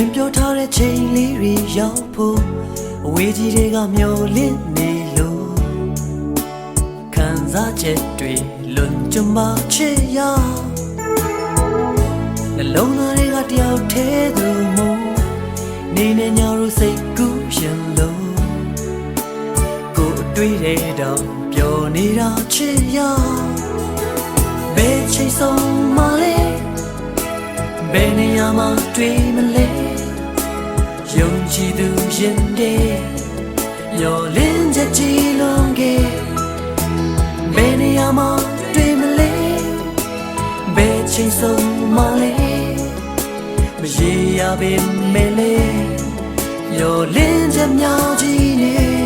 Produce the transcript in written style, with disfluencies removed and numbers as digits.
င်ပြောထားတဲ့ချိန်လေးတွေရောက်ဖို့အဝေးကြီးတွေကမျောလင့်နေလို့ခံစားချက်တွေလွန်ကျမချစ်ရနှလုံးသားတွေကတယောက်ထဲသူမို့နေနေညတို့စိတ်ကူးရင်လို့ကိုအတွေ့တဲ့တော့ပျော်နေတာချစ်ရဘယ်ချိန်ဆုံးမလဲဘယ်နေရာမှာတွေ့မလဲယုံကြည်သူရင်တဲ့မျောလင်းချက်ကြီးလုံးကဘယ်နေရာမှာတွေ့မလဲဘယ်ချိန်ဆုံးမလဲမရေရပင်မဲလေမျောလင်းချက်များကြီးနဲ့